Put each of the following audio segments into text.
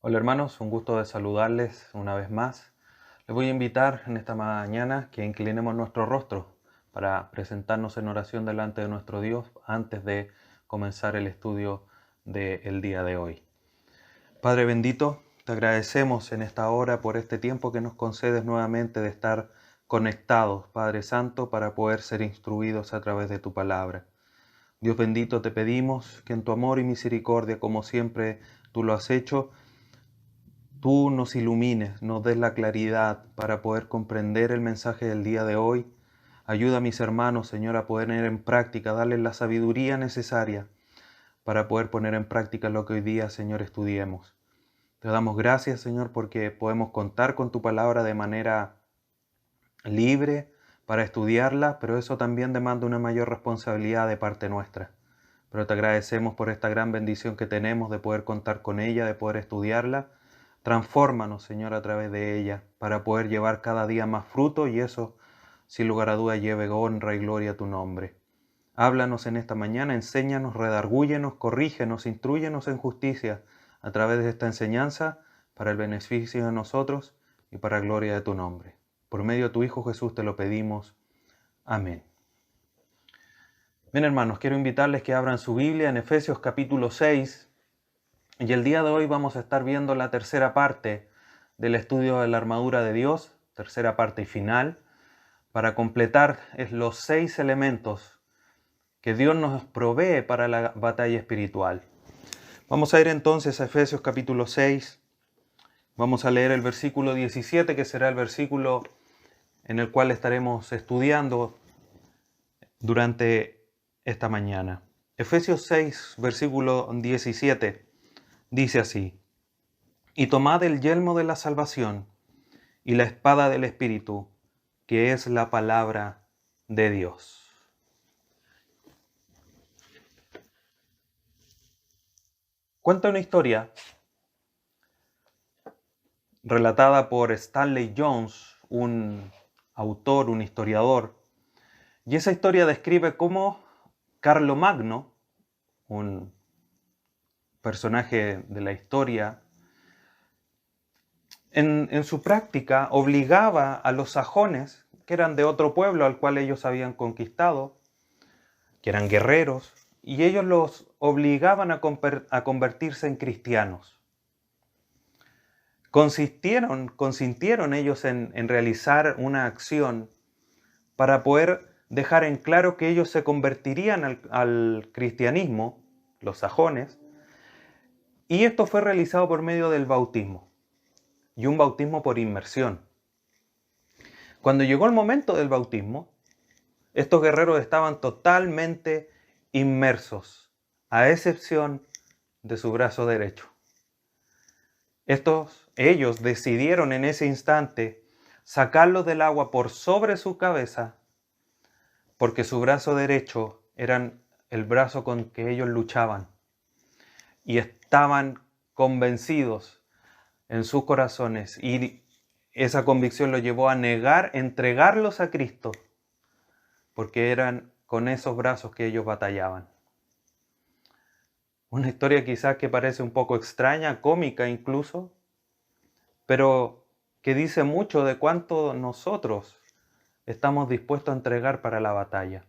Hola hermanos, un gusto de saludarles una vez más. Les voy a invitar en esta mañana que inclinemos nuestro rostro para presentarnos en oración delante de nuestro Dios antes de comenzar el estudio del día de hoy. Padre bendito, te agradecemos en esta hora por este tiempo que nos concedes nuevamente de estar conectados, Padre Santo, para poder ser instruidos a través de tu palabra. Dios bendito, te pedimos que en tu amor y misericordia, como siempre tú lo has hecho, tú nos ilumines, nos des la claridad para poder comprender el mensaje del día de hoy. Ayuda a mis hermanos, Señor, a poder poner en práctica, darles la sabiduría necesaria para poder poner en práctica lo que hoy día, Señor, estudiemos. Te damos gracias, Señor, porque podemos contar con tu palabra de manera libre para estudiarla, pero eso también demanda una mayor responsabilidad de parte nuestra. Pero te agradecemos por esta gran bendición que tenemos de poder contar con ella, de poder estudiarla. Transfórmanos, Señor, a través de ella, para poder llevar cada día más fruto y eso, sin lugar a duda, lleve honra y gloria a tu nombre. Háblanos en esta mañana, enséñanos, redargúyenos, corrígenos, instrúyenos en justicia a través de esta enseñanza para el beneficio de nosotros y para la gloria de tu nombre. Por medio de tu Hijo Jesús te lo pedimos. Amén. Bien, hermanos, quiero invitarles que abran su Biblia en Efesios capítulo 6 y el día de hoy vamos a estar viendo la tercera parte del estudio de la armadura de Dios, tercera parte y final, para completar los 6 elementos que Dios nos provee para la batalla espiritual. Vamos a ir entonces a Efesios capítulo 6, vamos a leer el versículo 17, que será el versículo en el cual estaremos estudiando durante esta mañana. Efesios 6, versículo 17, dice así: Y tomad el yelmo de la salvación y la espada del Espíritu, que es la palabra de Dios. Cuenta una historia relatada por Stanley Jones, un autor, un historiador, y esa historia describe cómo Carlomagno, un personaje de la historia, en su práctica obligaba a los sajones, que eran de otro pueblo al cual ellos habían conquistado, que eran guerreros, y ellos los obligaban a convertirse en cristianos. Consintieron ellos en realizar una acción para poder dejar en claro que ellos se convertirían al cristianismo, los sajones, y esto fue realizado por medio del bautismo, y un bautismo por inmersión. Cuando llegó el momento del bautismo, estos guerreros estaban totalmente inmersos, a excepción de su brazo derecho. Ellos decidieron en ese instante sacarlos del agua por sobre su cabeza, porque su brazo derecho era el brazo con que ellos luchaban, y estaban convencidos en sus corazones, y esa convicción los llevó a entregarlos a Cristo, porque eran con esos brazos que ellos batallaban. Una historia quizás que parece un poco extraña, cómica incluso, pero que dice mucho de cuánto nosotros estamos dispuestos a entregar para la batalla.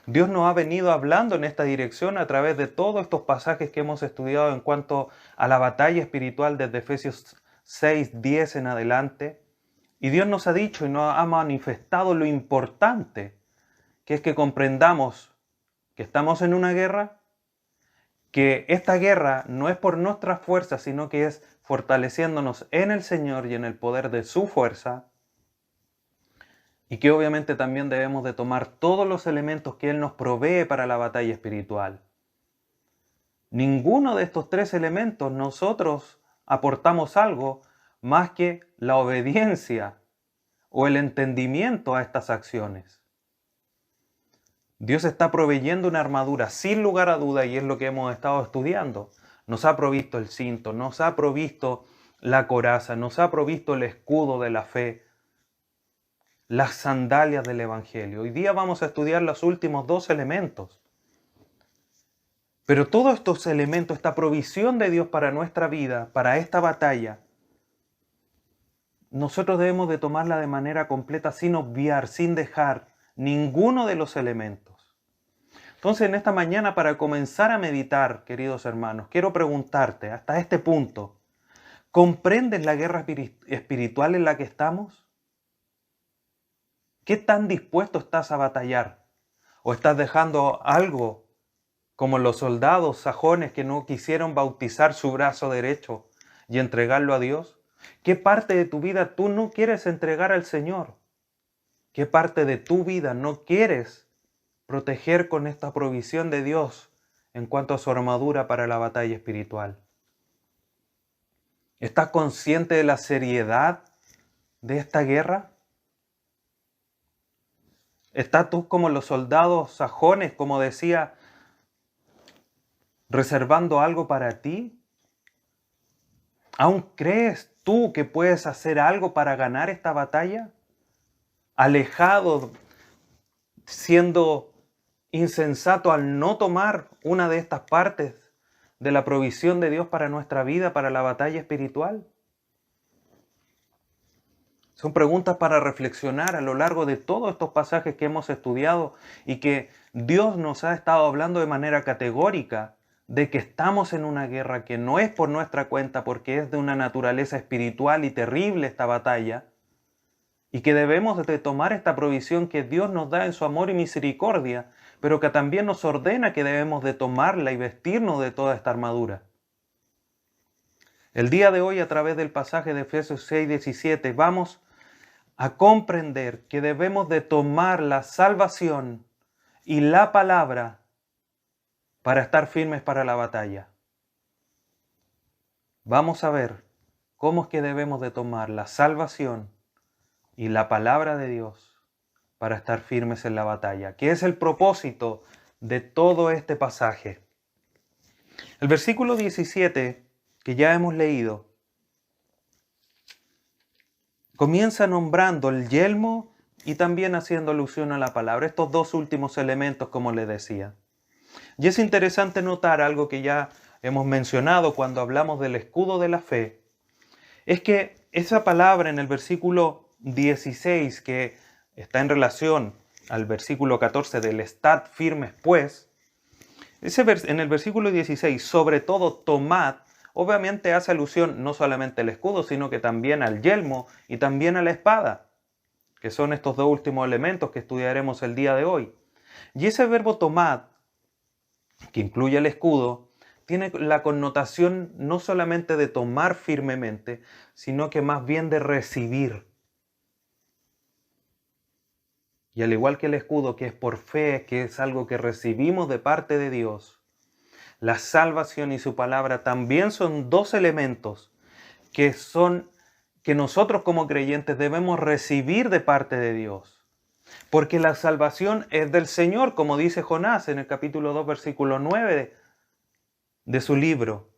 Dios nos ha venido hablando en esta dirección a través de todos estos pasajes que hemos estudiado en cuanto a la batalla espiritual desde Efesios 6, 10 en adelante. Y Dios nos ha dicho y nos ha manifestado lo importante que es que comprendamos que estamos en una guerra, que esta guerra no es por nuestras fuerzas, sino que es fortaleciéndonos en el Señor y en el poder de su fuerza, y que obviamente también debemos de tomar todos los elementos que Él nos provee para la batalla espiritual. Ninguno de estos 3 elementos nosotros aportamos algo más que la obediencia o el entendimiento a estas acciones. Dios está proveyendo una armadura sin lugar a duda, y es lo que hemos estado estudiando. Nos ha provisto el cinto, nos ha provisto la coraza, nos ha provisto el escudo de la fe, las sandalias del Evangelio. Hoy día vamos a estudiar los últimos 2 elementos. Pero todos estos elementos, esta provisión de Dios para nuestra vida, para esta batalla, nosotros debemos de tomarla de manera completa, sin obviar, sin dejar ninguno de los elementos. Entonces, en esta mañana, para comenzar a meditar, queridos hermanos, quiero preguntarte hasta este punto, ¿comprendes la guerra espiritual en la que estamos? ¿Qué tan dispuesto estás a batallar? ¿O estás dejando algo como los soldados sajones que no quisieron bautizar su brazo derecho y entregarlo a Dios? ¿Qué parte de tu vida tú no quieres entregar al Señor? ¿Qué parte de tu vida no quieres proteger con esta provisión de Dios en cuanto a su armadura para la batalla espiritual? ¿Estás consciente de la seriedad de esta guerra? ¿Estás tú como los soldados sajones, como decía, reservando algo para ti? ¿Aún crees tú que puedes hacer algo para ganar esta batalla? Alejado, siendo insensato al no tomar una de estas partes de la provisión de Dios para nuestra vida, para la batalla espiritual. Son preguntas para reflexionar a lo largo de todos estos pasajes que hemos estudiado y que Dios nos ha estado hablando de manera categórica de que estamos en una guerra que no es por nuestra cuenta, porque es de una naturaleza espiritual y terrible esta batalla, y que debemos de tomar esta provisión que Dios nos da en su amor y misericordia, pero que también nos ordena que debemos de tomarla y vestirnos de toda esta armadura. El día de hoy, a través del pasaje de Efesios 6:17, vamos a comprender que debemos de tomar la salvación y la palabra para estar firmes para la batalla. Vamos a ver cómo es que debemos de tomar la salvación y la palabra de Dios para estar firmes en la batalla, que es el propósito de todo este pasaje. El versículo 17, que ya hemos leído, comienza nombrando el yelmo y también haciendo alusión a la palabra, estos dos últimos elementos, como les decía. Y es interesante notar algo que ya hemos mencionado cuando hablamos del escudo de la fe, es que esa palabra en el versículo 16, que está en relación al versículo 14 del estad firmes pues, en el versículo 16, sobre todo tomad, obviamente hace alusión no solamente al escudo, sino que también al yelmo y también a la espada, que son estos dos últimos elementos que estudiaremos el día de hoy. Y ese verbo tomad, que incluye el escudo, tiene la connotación no solamente de tomar firmemente, sino que más bien de recibir. Y al igual que el escudo, que es por fe, que es algo que recibimos de parte de Dios, la salvación y su palabra también son dos elementos que nosotros como creyentes debemos recibir de parte de Dios. Porque la salvación es del Señor, como dice Jonás en el capítulo 2, versículo 9 de su libro.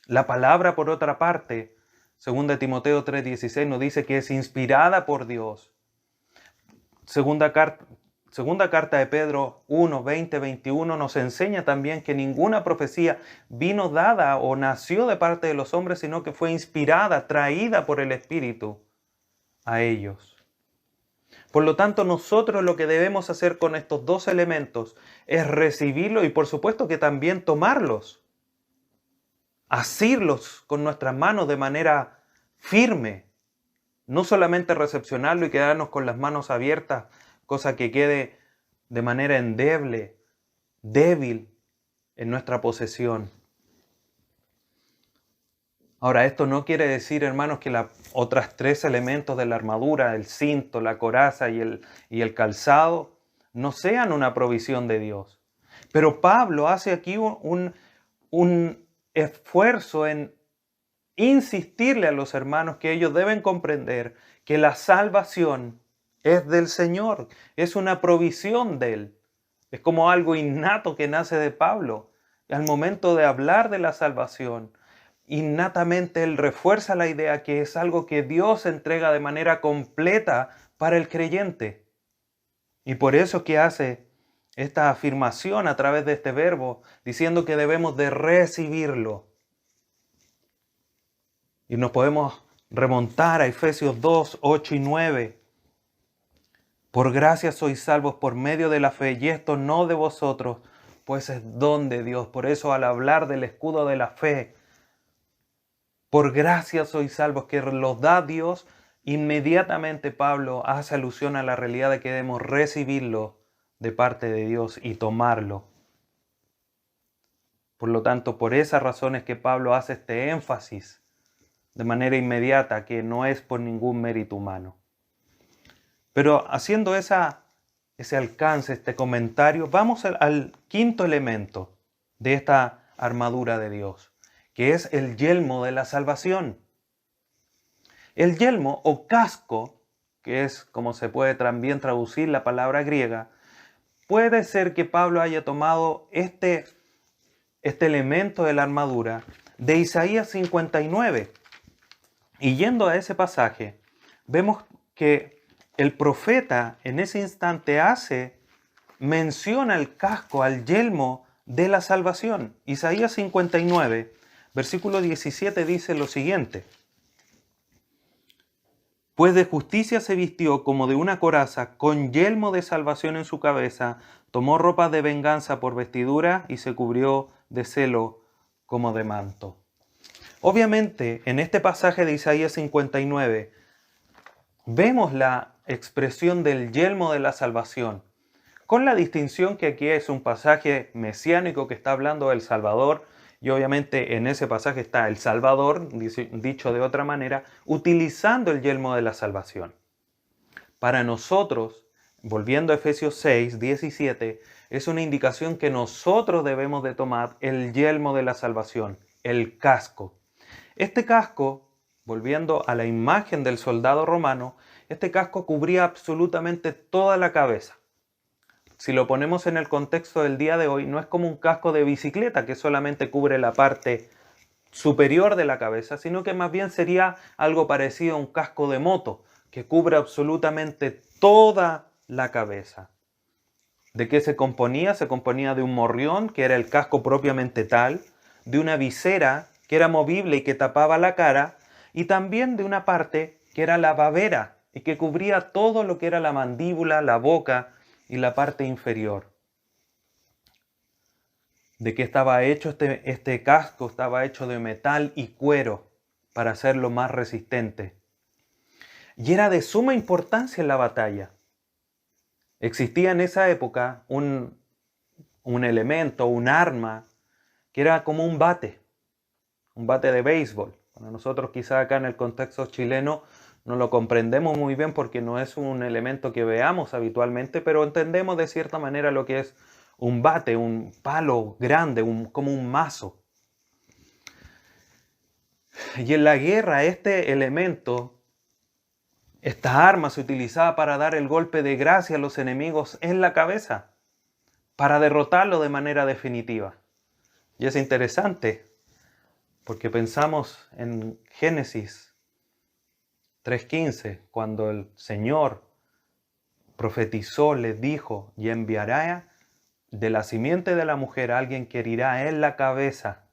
La palabra, por otra parte, 2 Timoteo 3:16, nos dice que es inspirada por Dios. Segunda carta de Pedro 1, 20, 21 nos enseña también que ninguna profecía vino dada o nació de parte de los hombres, sino que fue inspirada, traída por el Espíritu a ellos. Por lo tanto, nosotros lo que debemos hacer con estos dos elementos es recibirlos y por supuesto que también tomarlos, asirlos con nuestras manos de manera firme, no solamente recepcionarlo y quedarnos con las manos abiertas, cosa que quede de manera endeble, débil en nuestra posesión. Ahora, esto no quiere decir, hermanos, que los otros tres elementos de la armadura, el cinto, la coraza y el calzado, no sean una provisión de Dios. Pero Pablo hace aquí un esfuerzo en insistirle a los hermanos que ellos deben comprender que la salvación es del Señor, es una provisión de Él. Es como algo innato que nace de Pablo. Al momento de hablar de la salvación, innatamente él refuerza la idea que es algo que Dios entrega de manera completa para el creyente. Y por eso que hace esta afirmación a través de este verbo, diciendo que debemos de recibirlo. Y nos podemos remontar a Efesios 2, 8 y 9. Por gracia sois salvos por medio de la fe, y esto no de vosotros, pues es don de Dios. Por eso al hablar del escudo de la fe, por gracia sois salvos, que los da Dios, inmediatamente Pablo hace alusión a la realidad de que debemos recibirlo de parte de Dios y tomarlo. Por lo tanto, por esas razones que Pablo hace este énfasis de manera inmediata, que no es por ningún mérito humano. Pero haciendo ese alcance, este comentario, vamos al quinto elemento de esta armadura de Dios, que es el yelmo de la salvación. El yelmo o casco, que es como se puede también traducir la palabra griega, puede ser que Pablo haya tomado este elemento de la armadura de Isaías 59. Y yendo a ese pasaje, vemos que el profeta en ese instante menciona al casco, al yelmo de la salvación. Isaías 59, versículo 17 dice lo siguiente: pues de justicia se vistió como de una coraza, con yelmo de salvación en su cabeza, tomó ropas de venganza por vestidura y se cubrió de celo como de manto. Obviamente, en este pasaje de Isaías 59, vemos la expresión del yelmo de la salvación, con la distinción que aquí es un pasaje mesiánico que está hablando del Salvador, y obviamente en ese pasaje está el Salvador, dicho de otra manera, utilizando el yelmo de la salvación. Para nosotros, volviendo a Efesios 6, 17, es una indicación que nosotros debemos de tomar el yelmo de la salvación, el casco. Este casco, volviendo a la imagen del soldado romano, este casco cubría absolutamente toda la cabeza. Si lo ponemos en el contexto del día de hoy, no es como un casco de bicicleta que solamente cubre la parte superior de la cabeza, sino que más bien sería algo parecido a un casco de moto, que cubre absolutamente toda la cabeza. ¿De qué se componía? Se componía de un morrión, que era el casco propiamente tal, de una visera, que era movible y que tapaba la cara, y también de una parte que era la babera, y que cubría todo lo que era la mandíbula, la boca y la parte inferior. ¿De qué estaba hecho este casco? Estaba hecho de metal y cuero para hacerlo más resistente. Y era de suma importancia en la batalla. Existía en esa época un elemento, un arma, que era como un bate de béisbol. Bueno, nosotros quizá acá en el contexto chileno no lo comprendemos muy bien porque no es un elemento que veamos habitualmente, pero entendemos de cierta manera lo que es un bate, un palo grande, como un mazo. Y en la guerra este elemento, esta arma se utilizaba para dar el golpe de gracia a los enemigos en la cabeza, para derrotarlo de manera definitiva. Y es interesante porque pensamos en Génesis 3:15, cuando el Señor profetizó, le dijo: y enviará de la simiente de la mujer a alguien que herirá en la cabeza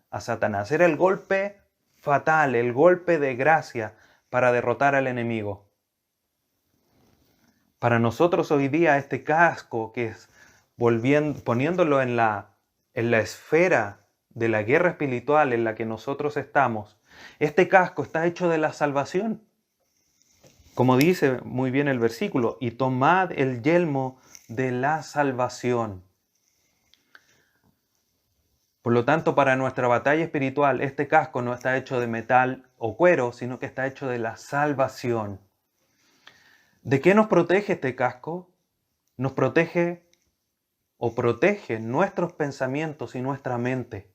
a Satanás. Era el golpe fatal, el golpe de gracia para derrotar al enemigo. Para nosotros hoy día este casco, que es poniéndolo en la esfera de la guerra espiritual en la que nosotros estamos, este casco está hecho de la salvación. Como dice muy bien el versículo, y tomad el yelmo de la salvación. Por lo tanto, para nuestra batalla espiritual, este casco no está hecho de metal o cuero, sino que está hecho de la salvación. ¿De qué nos protege este casco? Nos protege nuestros pensamientos y nuestra mente.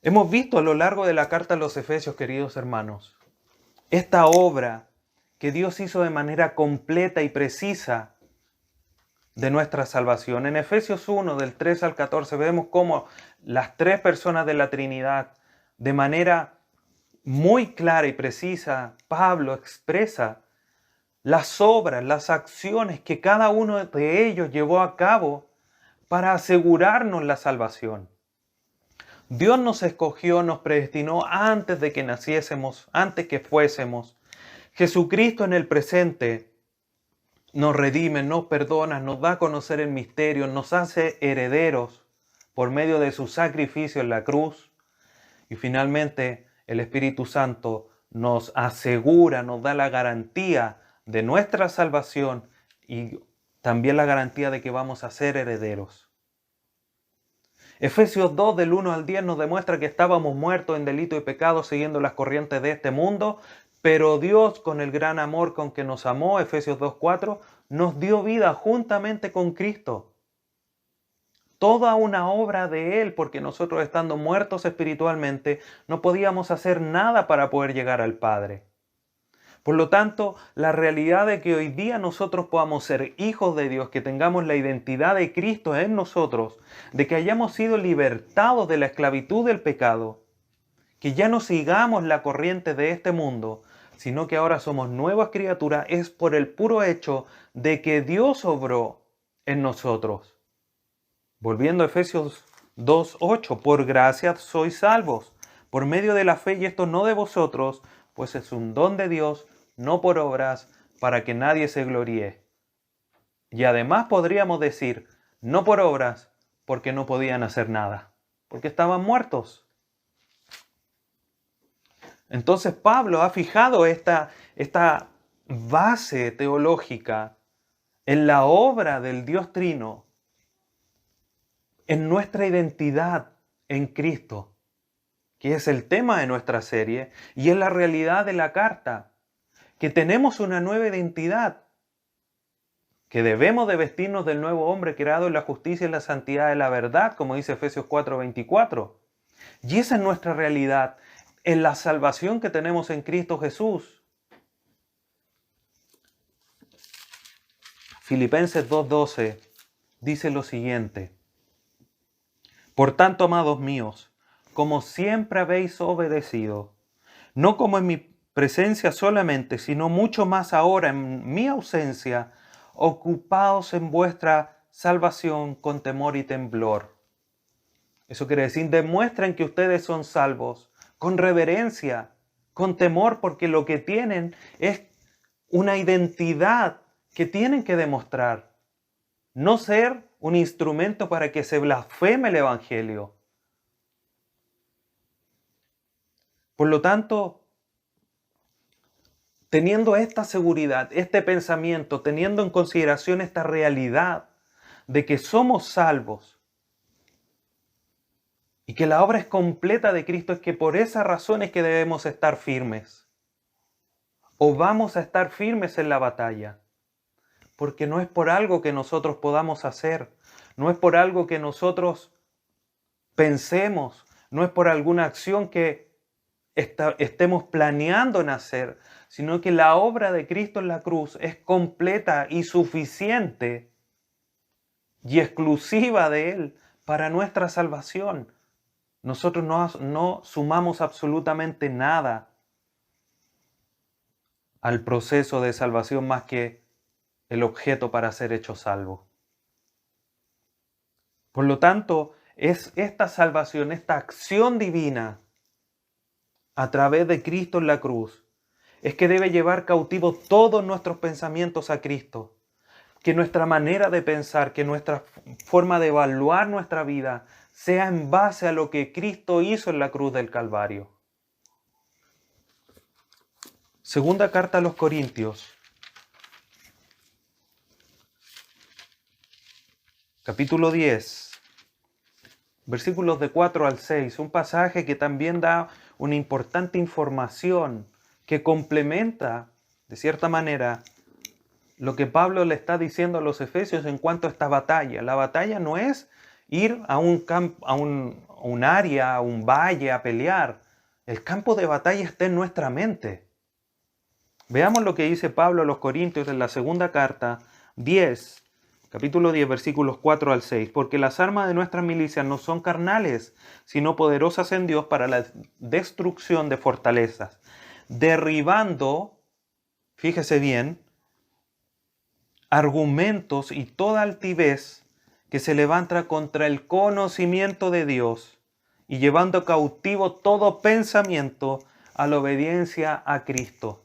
Hemos visto a lo largo de la carta a los Efesios, queridos hermanos, esta obra que Dios hizo de manera completa y precisa de nuestra salvación. En Efesios 1, del 3 al 14, vemos cómo las tres personas de la Trinidad, de manera muy clara y precisa, Pablo expresa las obras, las acciones que cada uno de ellos llevó a cabo para asegurarnos la salvación. Dios nos escogió, nos predestinó antes de que naciésemos, antes que fuésemos. Jesucristo en el presente nos redime, nos perdona, nos da a conocer el misterio, nos hace herederos por medio de su sacrificio en la cruz. Y finalmente el Espíritu Santo nos asegura, nos da la garantía de nuestra salvación y también la garantía de que vamos a ser herederos. Efesios 2 del 1 al 10 nos demuestra que estábamos muertos en delito y pecado siguiendo las corrientes de este mundo, pero Dios con el gran amor con que nos amó, Efesios 2:4, nos dio vida juntamente con Cristo. Toda una obra de Él, porque nosotros estando muertos espiritualmente no podíamos hacer nada para poder llegar al Padre. Por lo tanto, la realidad de que hoy día nosotros podamos ser hijos de Dios, que tengamos la identidad de Cristo en nosotros, de que hayamos sido libertados de la esclavitud del pecado, que ya no sigamos la corriente de este mundo, sino que ahora somos nuevas criaturas, es por el puro hecho de que Dios obró en nosotros. Volviendo a Efesios 2:8, por gracia sois salvos, por medio de la fe, y esto no de vosotros, pues es un don de Dios, no por obras, para que nadie se gloríe. Y además podríamos decir, no por obras, porque no podían hacer nada, porque estaban muertos. Entonces Pablo ha fijado esta base teológica en la obra del Dios Trino, en nuestra identidad en Cristo, que es el tema de nuestra serie, y es la realidad de la carta, que tenemos una nueva identidad, que debemos de vestirnos del nuevo hombre creado en la justicia y la santidad de la verdad, como dice Efesios 4:24. Y esa es nuestra realidad, en la salvación que tenemos en Cristo Jesús. Filipenses 2:12 dice lo siguiente: por tanto, amados míos, como siempre habéis obedecido, no como en mi presencia solamente, sino mucho más ahora en mi ausencia, ocupaos en vuestra salvación con temor y temblor. Eso quiere decir, demuestren que ustedes son salvos con reverencia, con temor, porque lo que tienen es una identidad que tienen que demostrar. No ser un instrumento para que se blasfeme el Evangelio. Por lo tanto, teniendo esta seguridad, este pensamiento, teniendo en consideración esta realidad de que somos salvos y que la obra es completa de Cristo, es que por esa razón es que debemos estar firmes. O vamos a estar firmes en la batalla. Porque no es por algo que nosotros podamos hacer, no es por algo que nosotros pensemos, no es por alguna acción que estemos planeando en hacer, sino que la obra de Cristo en la cruz es completa y suficiente y exclusiva de Él para nuestra salvación. Nosotros no sumamos absolutamente nada al proceso de salvación más que el objeto para ser hecho salvo. Por lo tanto, es esta salvación, esta acción divina a través de Cristo en la cruz, es que debe llevar cautivos todos nuestros pensamientos a Cristo. Que nuestra manera de pensar, que nuestra forma de evaluar nuestra vida sea en base a lo que Cristo hizo en la cruz del Calvario. Segunda carta a los Corintios, capítulo 10, versículos de 4 al 6, un pasaje que también da una importante información que complementa, de cierta manera, lo que Pablo le está diciendo a los efesios en cuanto a esta batalla. La batalla no es ir a un área, a un valle a pelear. El campo de batalla está en nuestra mente. Veamos lo que dice Pablo a los Corintios en la segunda carta, capítulo 10, versículos 4 al 6. Porque las armas de nuestras milicias no son carnales, sino poderosas en Dios para la destrucción de fortalezas, derribando, fíjese bien, argumentos y toda altivez que se levanta contra el conocimiento de Dios y llevando cautivo todo pensamiento a la obediencia a Cristo.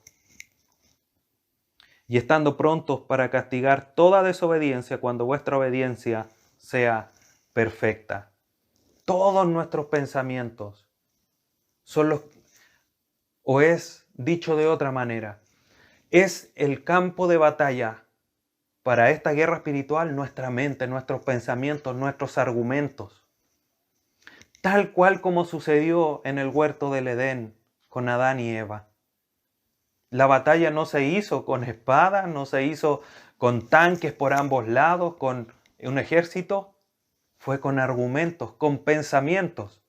Y estando prontos para castigar toda desobediencia cuando vuestra obediencia sea perfecta. Todos nuestros pensamientos son los, o es dicho de otra manera, es el campo de batalla para esta guerra espiritual, nuestra mente, nuestros pensamientos, nuestros argumentos. Tal cual como sucedió en el huerto del Edén con Adán y Eva. La batalla no se hizo con espadas, no se hizo con tanques por ambos lados, con un ejército. Fue con argumentos, con pensamientos.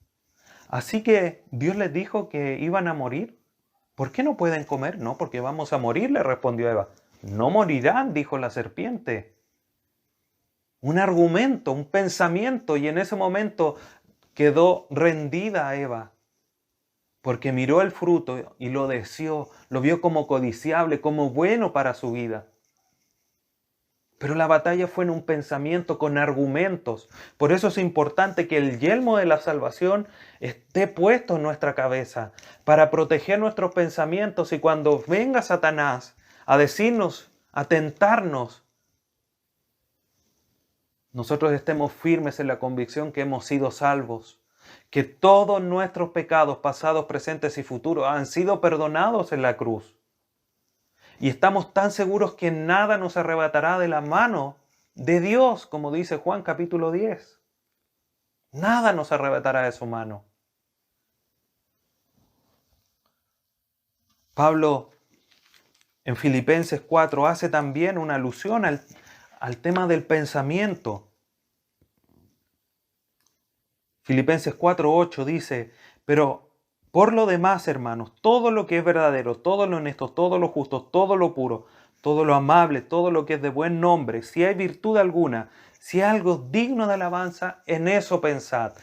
Así que Dios les dijo que iban a morir. ¿Por qué no pueden comer? No, porque vamos a morir, le respondió Eva. No morirán, dijo la serpiente. Un argumento, un pensamiento, y en ese momento quedó rendida Eva. Porque miró el fruto y lo deseó, lo vio como codiciable, como bueno para su vida. Pero la batalla fue en un pensamiento con argumentos. Por eso es importante que el yelmo de la salvación esté puesto en nuestra cabeza para proteger nuestros pensamientos y cuando venga Satanás a decirnos, a tentarnos, nosotros estemos firmes en la convicción que hemos sido salvos, que todos nuestros pecados pasados, presentes y futuros han sido perdonados en la cruz. Y estamos tan seguros que nada nos arrebatará de la mano de Dios, como dice Juan capítulo 10. Nada nos arrebatará de su mano. Pablo en Filipenses 4 hace también una alusión al tema del pensamiento. Filipenses 4:8 dice, pero por lo demás, hermanos, todo lo que es verdadero, todo lo honesto, todo lo justo, todo lo puro, todo lo amable, todo lo que es de buen nombre, si hay virtud alguna, si hay algo digno de alabanza, en eso pensad.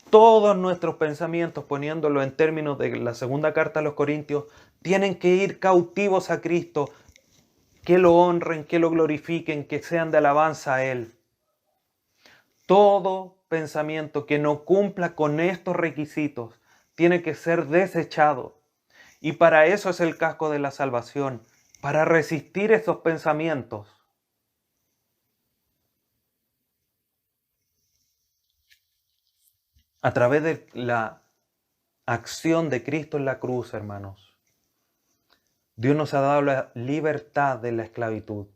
Todos nuestros pensamientos, poniéndolo en términos de la segunda carta a los Corintios, tienen que ir cautivos a Cristo, que lo honren, que lo glorifiquen, que sean de alabanza a Él. Todo pensamiento que no cumpla con estos requisitos tiene que ser desechado. Y para eso es el casco de la salvación, para resistir esos pensamientos. A través de la acción de Cristo en la cruz, hermanos, Dios nos ha dado la libertad de la esclavitud.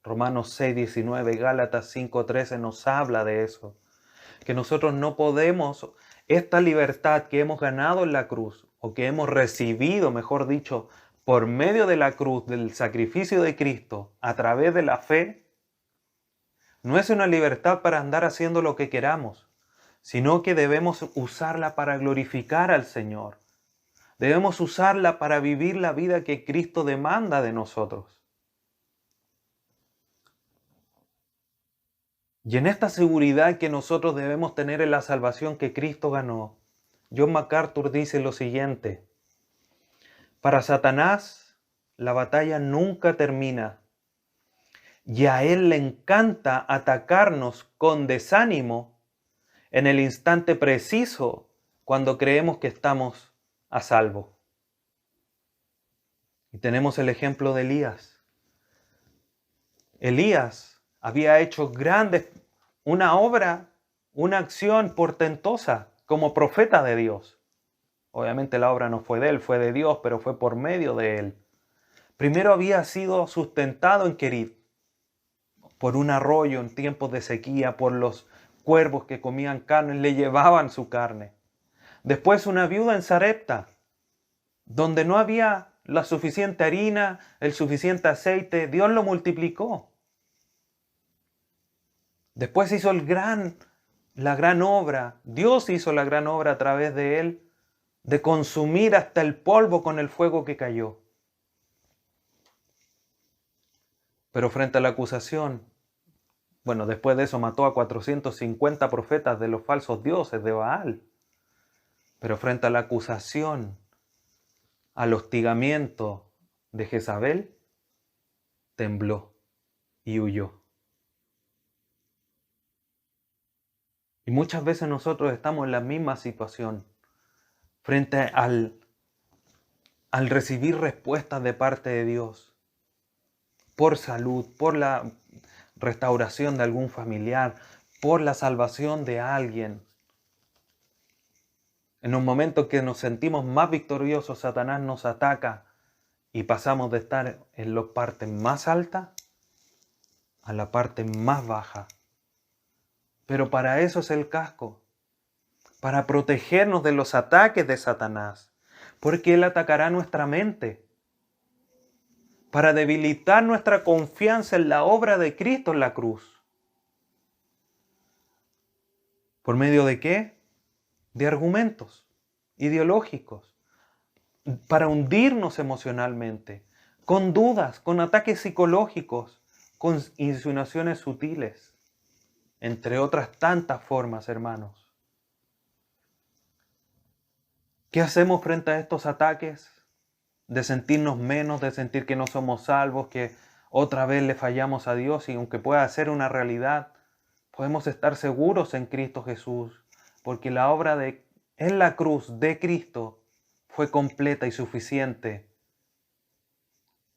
Romanos 6:19, Gálatas 5:13 nos habla de eso. Que nosotros no podemos, esta libertad que hemos ganado en la cruz, o que hemos recibido, mejor dicho, por medio de la cruz, del sacrificio de Cristo, a través de la fe, no es una libertad para andar haciendo lo que queramos, sino que debemos usarla para glorificar al Señor. Debemos usarla para vivir la vida que Cristo demanda de nosotros. Y en esta seguridad que nosotros debemos tener en la salvación que Cristo ganó, John MacArthur dice lo siguiente: para Satanás la batalla nunca termina y a él le encanta atacarnos con desánimo en el instante preciso cuando creemos que estamos a salvo. Y tenemos el ejemplo de Elías. Elías había hecho una obra, una acción portentosa como profeta de Dios. Obviamente la obra no fue de él, fue de Dios, pero fue por medio de él. Primero había sido sustentado en Querit por un arroyo en tiempos de sequía, por los cuervos que comían carne, le llevaban su carne. Después una viuda en Sarepta, donde no había la suficiente harina, el suficiente aceite, Dios lo multiplicó. Después hizo la gran obra, Dios hizo la gran obra a través de él, de consumir hasta el polvo con el fuego que cayó. Pero frente a la acusación, después de eso mató a 450 profetas de los falsos dioses de Baal. Pero frente a la acusación, al hostigamiento de Jezabel, tembló. y huyó. Y muchas veces nosotros estamos en la misma situación frente al recibir respuestas de parte de Dios por salud, por la restauración de algún familiar, por la salvación de alguien. En un momento que nos sentimos más victoriosos, Satanás nos ataca y pasamos de estar en la parte más alta a la parte más baja. Pero para eso es el casco, para protegernos de los ataques de Satanás, porque él atacará nuestra mente, para debilitar nuestra confianza en la obra de Cristo en la cruz. ¿Por medio de qué? De argumentos ideológicos, para hundirnos emocionalmente, con dudas, con ataques psicológicos, con insinuaciones sutiles, entre otras tantas formas, hermanos. ¿Qué hacemos frente a estos ataques? De sentirnos menos, de sentir que no somos salvos, que otra vez le fallamos a Dios, y aunque pueda ser una realidad, podemos estar seguros en Cristo Jesús, porque la obra en la cruz de Cristo fue completa y suficiente,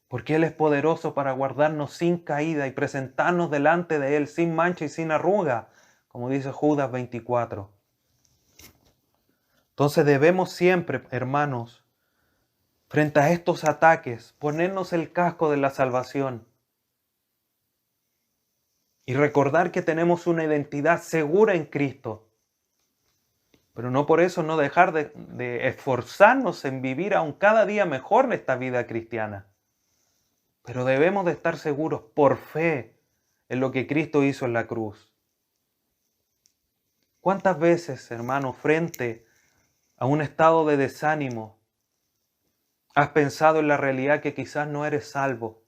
porque Él es poderoso para guardarnos sin caída y presentarnos delante de Él sin mancha y sin arruga, como dice Judas 24. Entonces debemos siempre, hermanos, frente a estos ataques, ponernos el casco de la salvación y recordar que tenemos una identidad segura en Cristo. Pero no por eso no dejar de esforzarnos en vivir aún cada día mejor en esta vida cristiana. Pero debemos de estar seguros por fe en lo que Cristo hizo en la cruz. ¿Cuántas veces, hermano, frente a un estado de desánimo, has pensado en la realidad que quizás no eres salvo?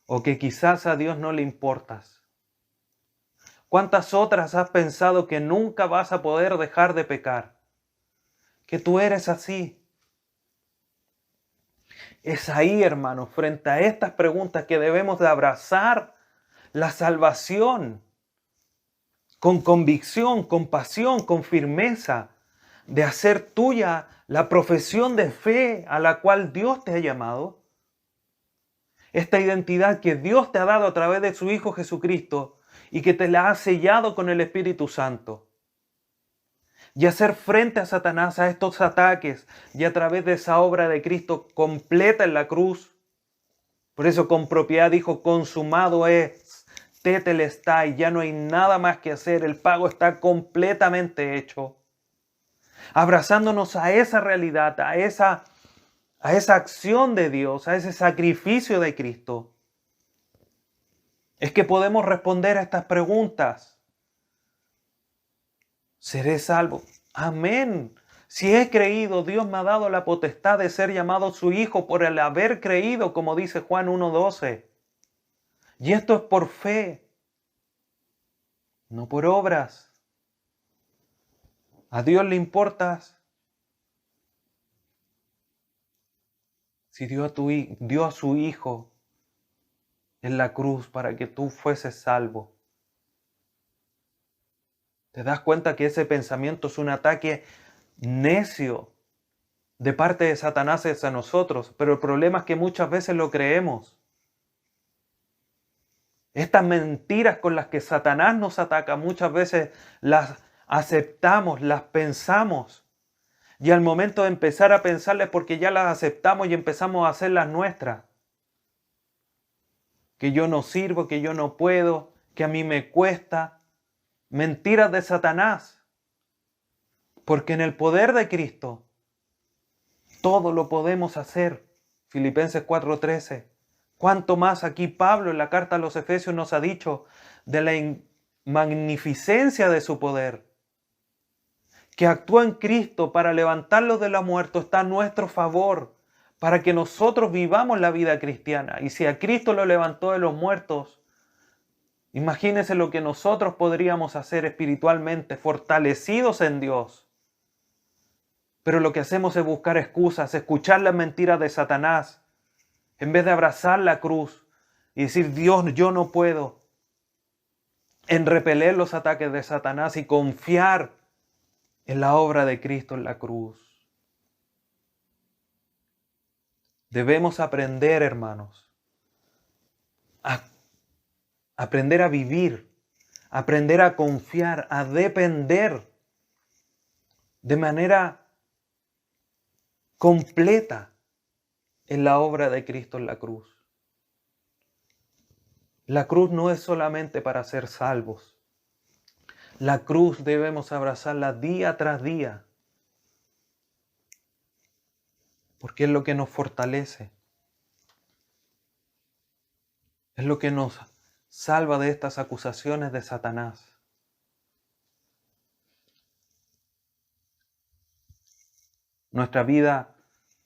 O que quizás a Dios no le importas. ¿Cuántas otras has pensado que nunca vas a poder dejar de pecar? Que tú eres así. Es ahí, hermanos, frente a estas preguntas que debemos de abrazar la salvación con convicción, con pasión, con firmeza, de hacer tuya la profesión de fe a la cual Dios te ha llamado. Esta identidad que Dios te ha dado a través de su Hijo Jesucristo y que te la ha sellado con el Espíritu Santo. Y hacer frente a Satanás, a estos ataques, y a través de esa obra de Cristo completa en la cruz. Por eso con propiedad dijo, consumado es, tetelestai, ya no hay nada más que hacer, el pago está completamente hecho. Abrazándonos a esa realidad, a esa acción de Dios, a ese sacrificio de Cristo, es que podemos responder a estas preguntas. ¿Seré salvo? Amén. Si he creído, Dios me ha dado la potestad de ser llamado su hijo por el haber creído, como dice Juan 1:12. Y esto es por fe, no por obras. ¿A Dios le importas? Si dio a su hijo en la cruz para que tú fueses salvo. ¿Te das cuenta que ese pensamiento es un ataque necio de parte de Satanás hacia nosotros? Pero el problema es que muchas veces lo creemos. Estas mentiras con las que Satanás nos ataca, muchas veces las aceptamos, las pensamos. Y al momento de empezar a pensarlas, porque ya las aceptamos y empezamos a hacerlas nuestras. Que yo no sirvo, que yo no puedo, que a mí me cuesta. Mentiras de Satanás. Porque en el poder de Cristo todo lo podemos hacer. Filipenses 4:13. Cuánto más aquí Pablo en la carta a los Efesios nos ha dicho de la magnificencia de su poder, que actúa en Cristo para levantarlos de los muertos, está a nuestro favor, para que nosotros vivamos la vida cristiana. Y si a Cristo lo levantó de los muertos, imagínense lo que nosotros podríamos hacer espiritualmente, fortalecidos en Dios. Pero lo que hacemos es buscar excusas, escuchar las mentiras de Satanás, en vez de abrazar la cruz, y decir, Dios, yo no puedo, en repeler los ataques de Satanás y confiar en la obra de Cristo en la cruz. Debemos aprender, hermanos, a aprender a vivir, aprender a confiar, a depender de manera completa en la obra de Cristo en la cruz. La cruz no es solamente para ser salvos. La cruz debemos abrazarla día tras día, porque es lo que nos fortalece, es lo que nos salva de estas acusaciones de Satanás. Nuestra vida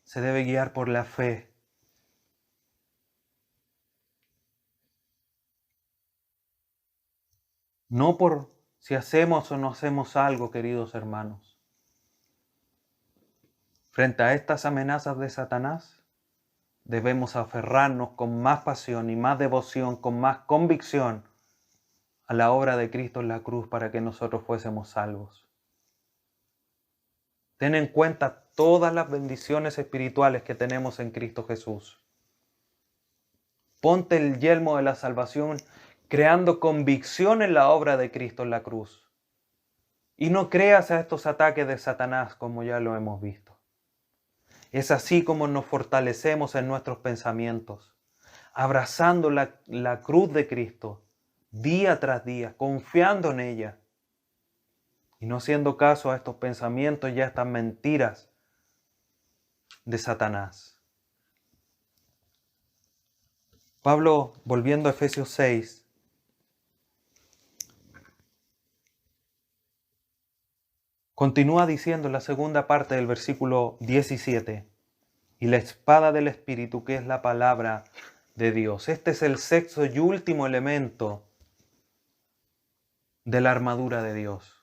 se debe guiar por la fe. No por si hacemos o no hacemos algo, queridos hermanos. Frente a estas amenazas de Satanás, debemos aferrarnos con más pasión y más devoción, con más convicción a la obra de Cristo en la cruz para que nosotros fuésemos salvos. Ten en cuenta todas las bendiciones espirituales que tenemos en Cristo Jesús. Ponte el yelmo de la salvación creando convicción en la obra de Cristo en la cruz. Y no creas a estos ataques de Satanás como ya lo hemos visto. Es así como nos fortalecemos en nuestros pensamientos, abrazando la cruz de Cristo día tras día, confiando en ella y no haciendo caso a estos pensamientos y a estas mentiras de Satanás. Pablo, volviendo a Efesios 6, continúa diciendo en la segunda parte del versículo 17, y la espada del Espíritu, que es la palabra de Dios. Este es el sexto y último elemento de la armadura de Dios.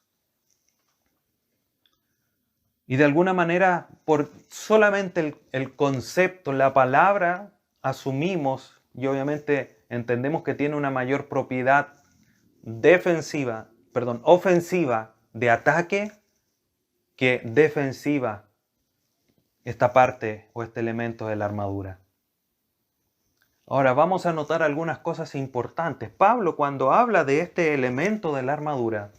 Y de alguna manera, por solamente el concepto, la palabra, asumimos y obviamente entendemos que tiene una mayor propiedad ofensiva de ataque que defensiva esta parte o este elemento de la armadura. Ahora vamos a notar algunas cosas importantes. Pablo, cuando habla de este elemento de la armadura,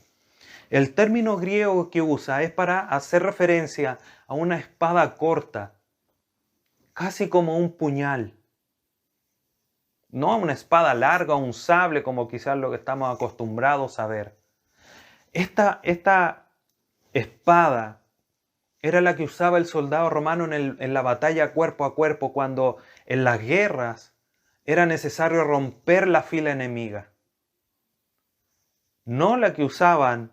el término griego que usa es para hacer referencia a una espada corta, casi como un puñal. No a una espada larga o un sable como quizás lo que estamos acostumbrados a ver. Esta espada era la que usaba el soldado romano en la batalla cuerpo a cuerpo, cuando en las guerras era necesario romper la fila enemiga. No la que usaban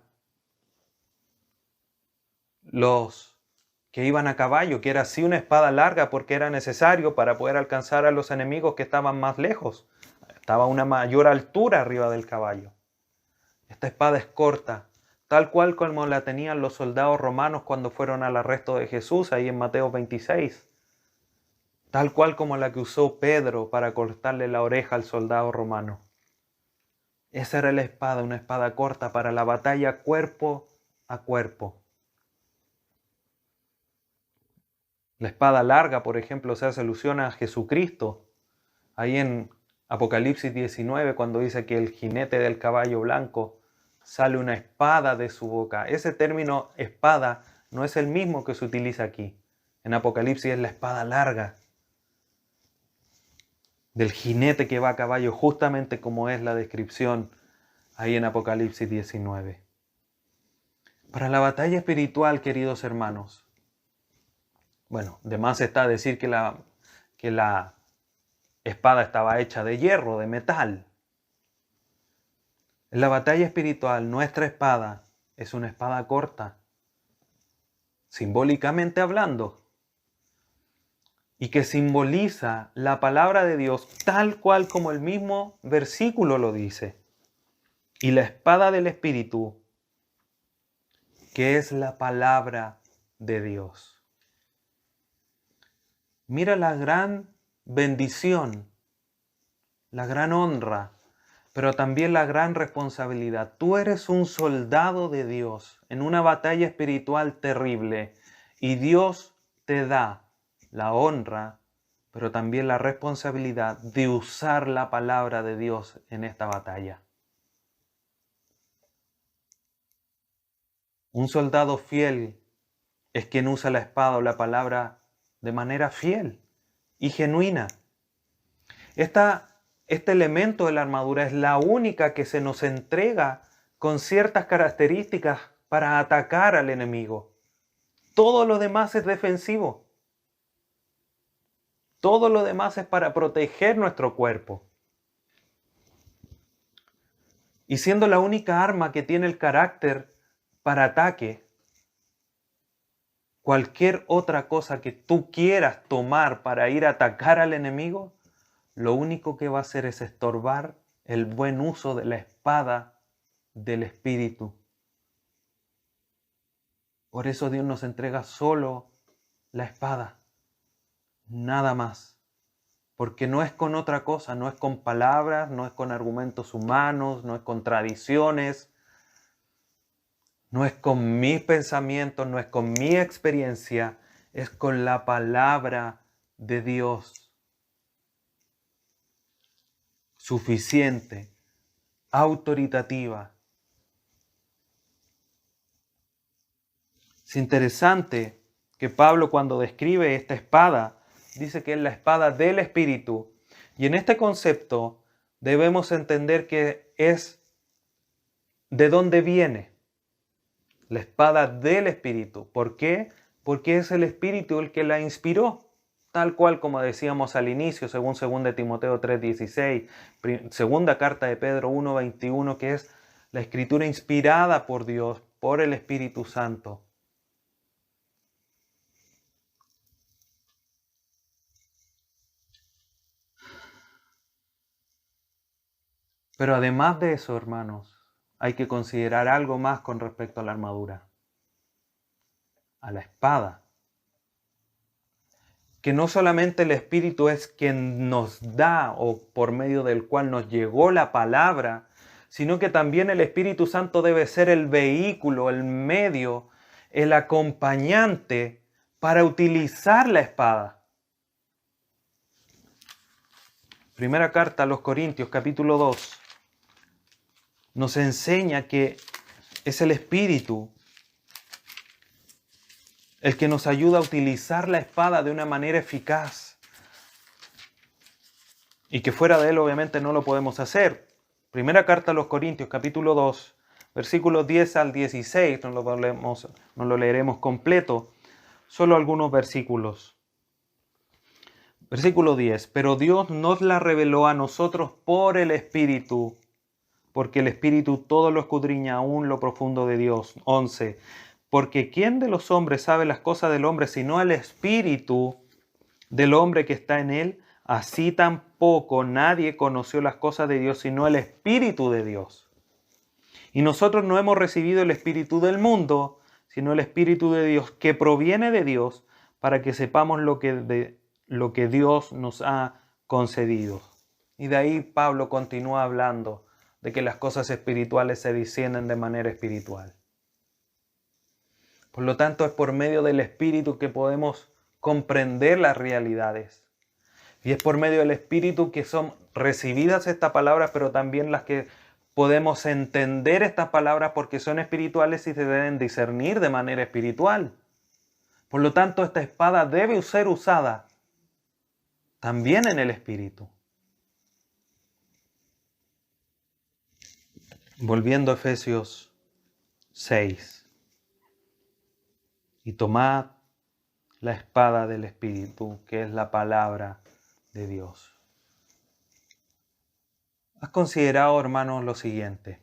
los que iban a caballo, que era así una espada larga porque era necesario para poder alcanzar a los enemigos que estaban más lejos. Estaba a una mayor altura arriba del caballo. Esta espada es corta, tal cual como la tenían los soldados romanos cuando fueron al arresto de Jesús, ahí en Mateo 26. Tal cual como la que usó Pedro para cortarle la oreja al soldado romano. Esa era la espada, una espada corta para la batalla cuerpo a cuerpo. La espada larga, por ejemplo, se hace alusión a Jesucristo. Ahí en Apocalipsis 19, cuando dice que el jinete del caballo blanco sale una espada de su boca. Ese término espada no es el mismo que se utiliza aquí. En Apocalipsis es la espada larga del jinete que va a caballo, justamente como es la descripción ahí en Apocalipsis 19. Para la batalla espiritual, queridos hermanos, bueno, de más está decir que la espada estaba hecha de hierro, de metal. En la batalla espiritual, nuestra espada es una espada corta, simbólicamente hablando, y que simboliza la palabra de Dios tal cual como el mismo versículo lo dice. Y la espada del Espíritu, que es la palabra de Dios. Mira la gran bendición, la gran honra, pero también la gran responsabilidad. Tú eres un soldado de Dios en una batalla espiritual terrible y Dios te da la honra, pero también la responsabilidad de usar la palabra de Dios en esta batalla. Un soldado fiel es quien usa la espada o la palabra de manera fiel y genuina. Este elemento de la armadura es la única que se nos entrega con ciertas características para atacar al enemigo. Todo lo demás es defensivo. Todo lo demás es para proteger nuestro cuerpo. Y siendo la única arma que tiene el carácter para ataque, cualquier otra cosa que tú quieras tomar para ir a atacar al enemigo, lo único que va a hacer es estorbar el buen uso de la espada del Espíritu. Por eso Dios nos entrega solo la espada, nada más. Porque no es con otra cosa, no es con palabras, no es con argumentos humanos, no es con tradiciones, no es con mis pensamientos, no es con mi experiencia, es con la palabra de Dios. Suficiente, autoritativa. Es interesante que Pablo, cuando describe esta espada, dice que es la espada del Espíritu. Y en este concepto debemos entender que es de dónde viene la espada del Espíritu. ¿Por qué? Porque es el Espíritu el que la inspiró. Tal cual como decíamos al inicio, según 2 Timoteo 3:16, segunda carta de Pedro 1:21, que es la escritura inspirada por Dios, por el Espíritu Santo. Pero además de eso, hermanos, hay que considerar algo más con respecto a la armadura, a la espada. Que no solamente el Espíritu es quien nos da o por medio del cual nos llegó la palabra, sino que también el Espíritu Santo debe ser el vehículo, el medio, el acompañante para utilizar la espada. Primera carta a los Corintios, capítulo 2, nos enseña que es el Espíritu el que nos ayuda a utilizar la espada de una manera eficaz. Y que fuera de él obviamente no lo podemos hacer. Primera carta a los Corintios, capítulo 2, versículos 10 al 16, no lo leeremos completo, solo algunos versículos. Versículo 10, pero Dios nos la reveló a nosotros por el Espíritu, porque el Espíritu todo lo escudriña aún lo profundo de Dios. 11, porque ¿quién de los hombres sabe las cosas del hombre sino el Espíritu del hombre que está en él? Así tampoco nadie conoció las cosas de Dios sino el Espíritu de Dios. Y nosotros no hemos recibido el Espíritu del mundo, sino el Espíritu de Dios que proviene de Dios, para que sepamos lo que Dios nos ha concedido. Y de ahí Pablo continúa hablando de que las cosas espirituales se disciernen de manera espiritual. Por lo tanto, es por medio del Espíritu que podemos comprender las realidades. Y es por medio del Espíritu que son recibidas estas palabras, pero también las que podemos entender estas palabras porque son espirituales y se deben discernir de manera espiritual. Por lo tanto, esta espada debe ser usada también en el Espíritu. Volviendo a Efesios 6. Y tomad la espada del Espíritu, que es la palabra de Dios. ¿Has considerado, hermanos, lo siguiente?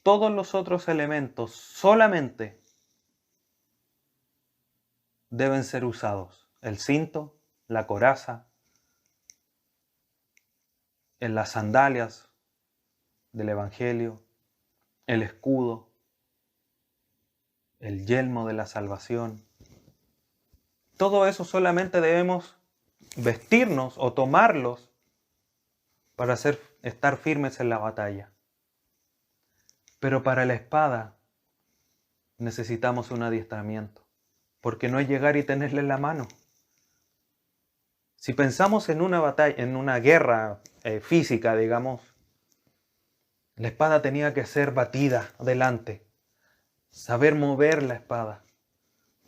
Todos los otros elementos solamente deben ser usados. El cinto, la coraza, en las sandalias del Evangelio, el escudo, el yelmo de la salvación. Todo eso solamente debemos vestirnos o tomarlos para estar firmes en la batalla. Pero para la espada necesitamos un adiestramiento, porque no es llegar y tenerla en la mano. Si pensamos en una batalla, en una guerra física, digamos, la espada tenía que ser batida adelante, saber mover la espada,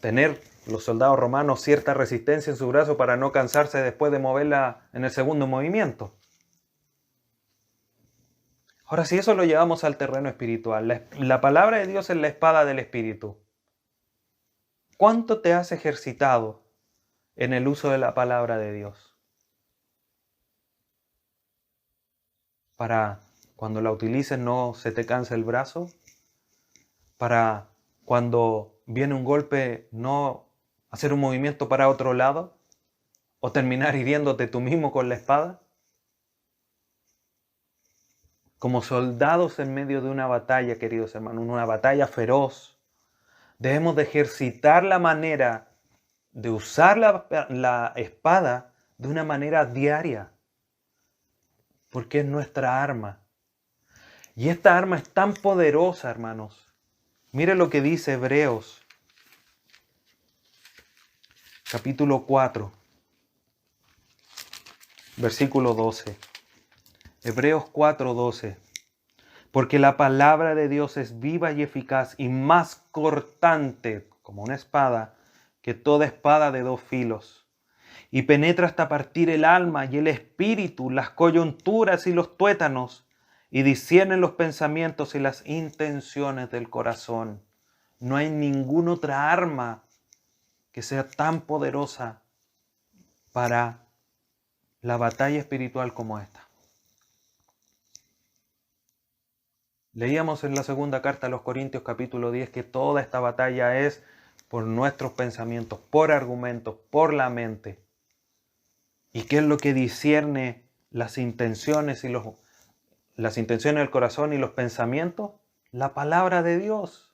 tener los soldados romanos cierta resistencia en su brazo para no cansarse después de moverla en el segundo movimiento. Ahora, si eso lo llevamos al terreno espiritual, la palabra de Dios es la espada del Espíritu. ¿Cuánto te has ejercitado en el uso de la palabra de Dios? Para cuando la utilices no se te canse el brazo. Para cuando viene un golpe no hacer un movimiento para otro lado. O terminar hiriéndote tú mismo con la espada. Como soldados en medio de una batalla, queridos hermanos, una batalla feroz, debemos de ejercitar la manera de usar la espada de una manera diaria, porque es nuestra arma. Y esta arma es tan poderosa, hermanos. Mire lo que dice Hebreos, capítulo 4, versículo 12. Hebreos 4:12. Porque la palabra de Dios es viva y eficaz y más cortante, como una espada, que toda espada de dos filos. Y penetra hasta partir el alma y el espíritu, las coyunturas y los tuétanos, y discierne los pensamientos y las intenciones del corazón. No hay ninguna otra arma que sea tan poderosa para la batalla espiritual como esta. Leíamos en la segunda carta a los Corintios capítulo 10 que toda esta batalla es por nuestros pensamientos, por argumentos, por la mente. ¿Y qué es lo que discierne las intenciones del corazón y los pensamientos? La palabra de Dios.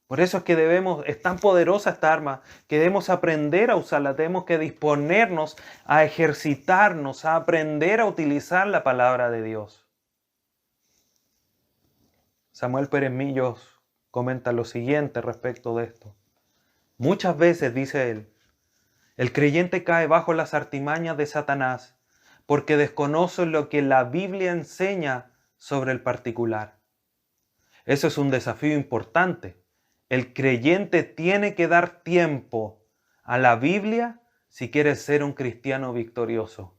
Por eso es que es tan poderosa esta arma, que debemos aprender a usarla, tenemos que disponernos a ejercitarnos, a aprender a utilizar la palabra de Dios. Samuel Pérez Millos comenta lo siguiente respecto de esto. Muchas veces, dice él, el creyente cae bajo las artimañas de Satanás porque desconoce lo que la Biblia enseña sobre el particular. Eso es un desafío importante. El creyente tiene que dar tiempo a la Biblia si quiere ser un cristiano victorioso.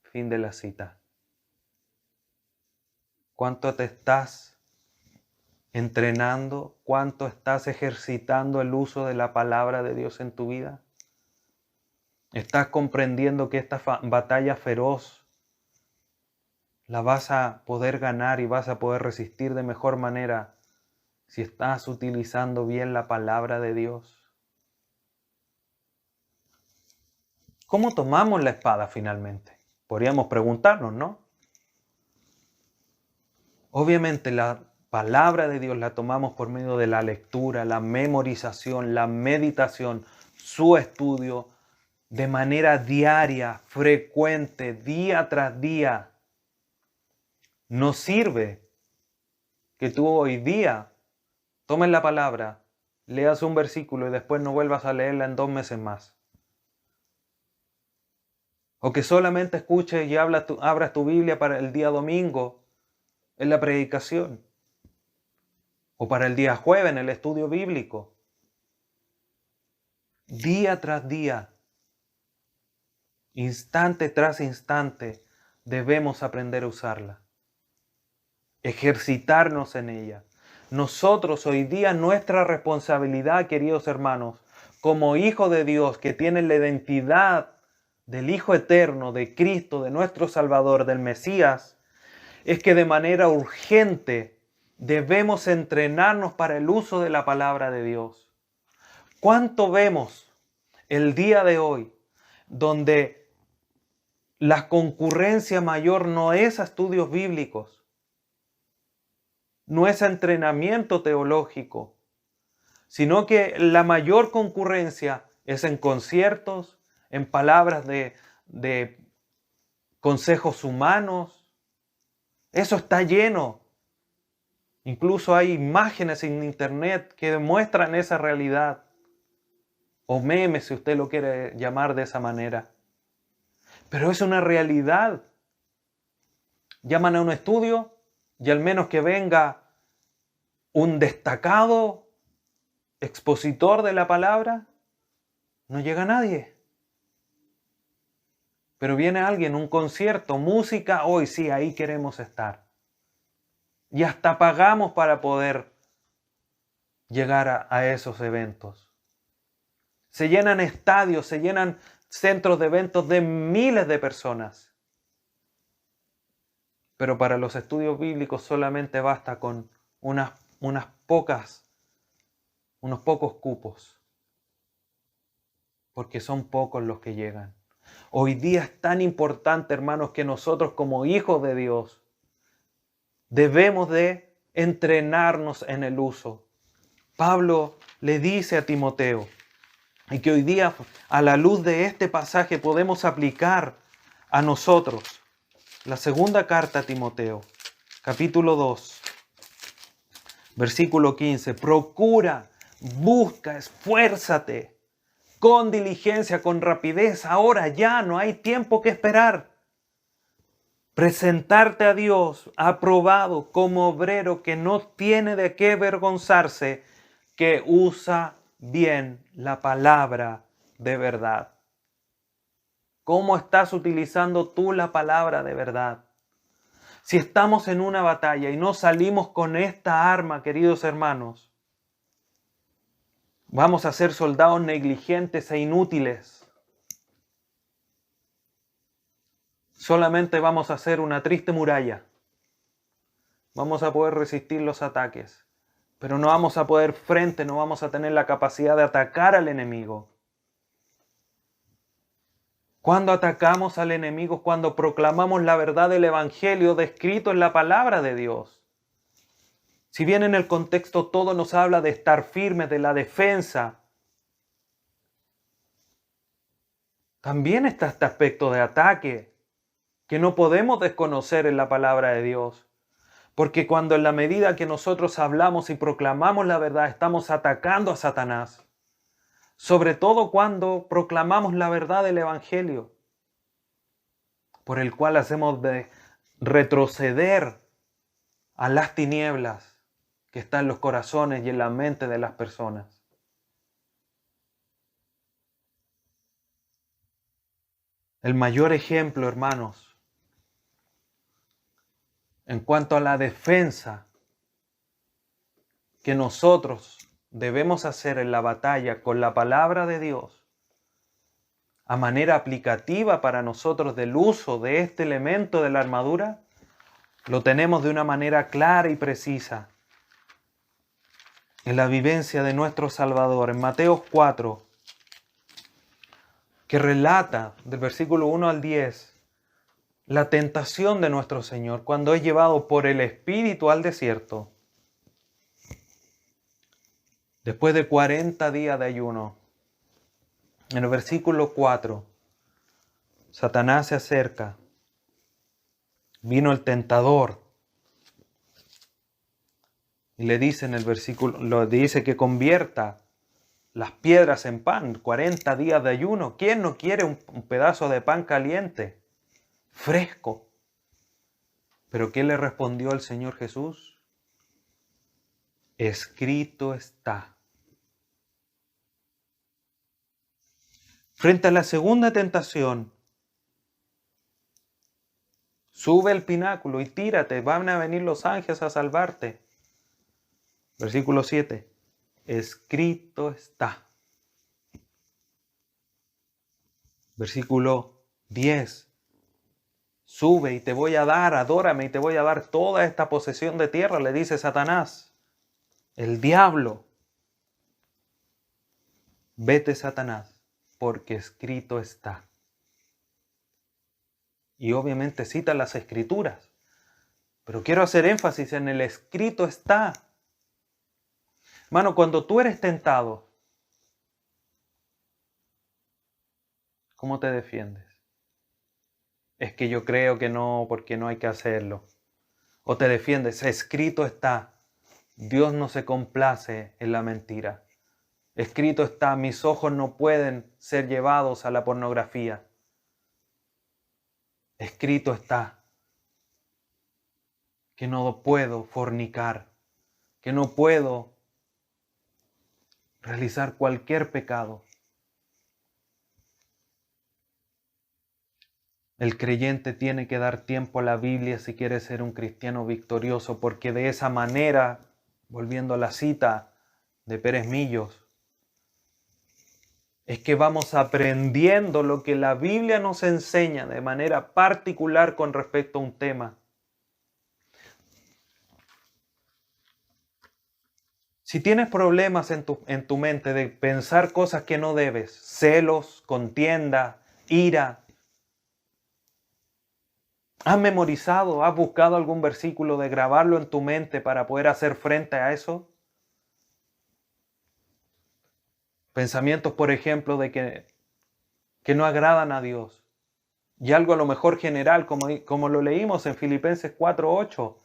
Fin de la cita. ¿Cuánto te estás entrenando? ¿Cuánto estás ejercitando el uso de la palabra de Dios en tu vida? ¿Estás comprendiendo que esta batalla feroz la vas a poder ganar y vas a poder resistir de mejor manera si estás utilizando bien la palabra de Dios? ¿Cómo tomamos la espada finalmente? Podríamos preguntarnos, ¿no? Obviamente la palabra de Dios la tomamos por medio de la lectura, la memorización, la meditación, su estudio, de manera diaria, frecuente, día tras día. Nos sirve que tú hoy día tomes la palabra, leas un versículo y después no vuelvas a leerla en 2 meses más. O que solamente escuches y abras tu Biblia para el día domingo en la predicación. O para el día jueves en el estudio bíblico. Día tras día, instante tras instante, debemos aprender a usarla. Ejercitarnos en ella. Nosotros hoy día, nuestra responsabilidad, queridos hermanos, como hijos de Dios que tienen la identidad del Hijo Eterno, de Cristo, de nuestro Salvador, del Mesías, es que de manera urgente debemos entrenarnos para el uso de la palabra de Dios. ¿Cuánto vemos el día de hoy donde la concurrencia mayor no es a estudios bíblicos, no es a entrenamiento teológico, sino que la mayor concurrencia es en conciertos, en palabras de consejos humanos. Eso está lleno. Incluso hay imágenes en internet que demuestran esa realidad. O memes, si usted lo quiere llamar de esa manera. Pero es una realidad. Llaman a un estudio y al menos que venga un destacado expositor de la palabra, no llega nadie. Pero viene alguien, un concierto, música, hoy sí, ahí queremos estar. Y hasta pagamos para poder llegar a esos eventos. Se llenan estadios, se llenan centros de eventos de miles de personas. Pero para los estudios bíblicos solamente basta con unos pocos cupos. Porque son pocos los que llegan. Hoy día es tan importante, hermanos, que nosotros como hijos de Dios debemos de entrenarnos en el uso. Pablo le dice a Timoteo, y que hoy día a la luz de este pasaje podemos aplicar a nosotros. La segunda carta a Timoteo, capítulo 2, versículo 15. Procura, busca, esfuérzate con diligencia, con rapidez. Ahora ya no hay tiempo que esperar. Presentarte a Dios aprobado como obrero que no tiene de qué avergonzarse, que usa bien la palabra de verdad. ¿Cómo estás utilizando tú la palabra de verdad? Si estamos en una batalla y no salimos con esta arma, queridos hermanos, vamos a ser soldados negligentes e inútiles. Solamente vamos a ser una triste muralla. Vamos a poder resistir los ataques, pero no vamos a poder no vamos a tener la capacidad de atacar al enemigo. Cuando atacamos al enemigo, cuando proclamamos la verdad del Evangelio descrito en la palabra de Dios. Si bien en el contexto todo nos habla de estar firmes, de la defensa, también está este aspecto de ataque que no podemos desconocer en la palabra de Dios. Porque cuando en la medida que nosotros hablamos y proclamamos la verdad, estamos atacando a Satanás. Sobre todo cuando proclamamos la verdad del Evangelio, por el cual hacemos de retroceder a las tinieblas que están en los corazones y en la mente de las personas. El mayor ejemplo, hermanos, en cuanto a la defensa que nosotros debemos hacer en la batalla con la palabra de Dios, a manera aplicativa para nosotros del uso de este elemento de la armadura, lo tenemos de una manera clara y precisa en la vivencia de nuestro Salvador, en Mateo 4, que relata del versículo 1 al 10 la tentación de nuestro Señor cuando es llevado por el Espíritu al desierto. Después de 40 días de ayuno, en el versículo 4, Satanás se acerca. Vino el tentador y le dice en el versículo, lo dice que convierta las piedras en pan. 40 días de ayuno. ¿Quién no quiere un pedazo de pan caliente, fresco? ¿Pero qué le respondió el Señor Jesús? Escrito está. Frente a la segunda tentación, sube el pináculo y tírate, van a venir los ángeles a salvarte. Versículo 7, escrito está. Versículo 10, sube y te voy a dar, adórame y te voy a dar toda esta posesión de tierra, le dice Satanás, el diablo. Vete, Satanás, porque escrito está. Y obviamente cita las escrituras, pero quiero hacer énfasis en el escrito está. Hermano, cuando tú eres tentado, ¿cómo te defiendes? es que yo creo que no, porque no hay que hacerlo. O te defiendes, escrito está, Dios no se complace en la mentira. Escrito está, mis ojos no pueden ser llevados a la pornografía. Escrito está que no puedo fornicar, que no puedo realizar cualquier pecado. El creyente tiene que dar tiempo a la Biblia si quiere ser un cristiano victorioso, porque de esa manera, volviendo a la cita de Pérez Millos, es que vamos aprendiendo lo que la Biblia nos enseña de manera particular con respecto a un tema. Si tienes problemas en tu mente de pensar cosas que no debes, celos, contienda, ira, ¿has memorizado, has buscado algún versículo de grabarlo en tu mente para poder hacer frente a eso? Pensamientos, por ejemplo, de que no agradan a Dios. Y algo a lo mejor general, como lo leímos en Filipenses 4:8.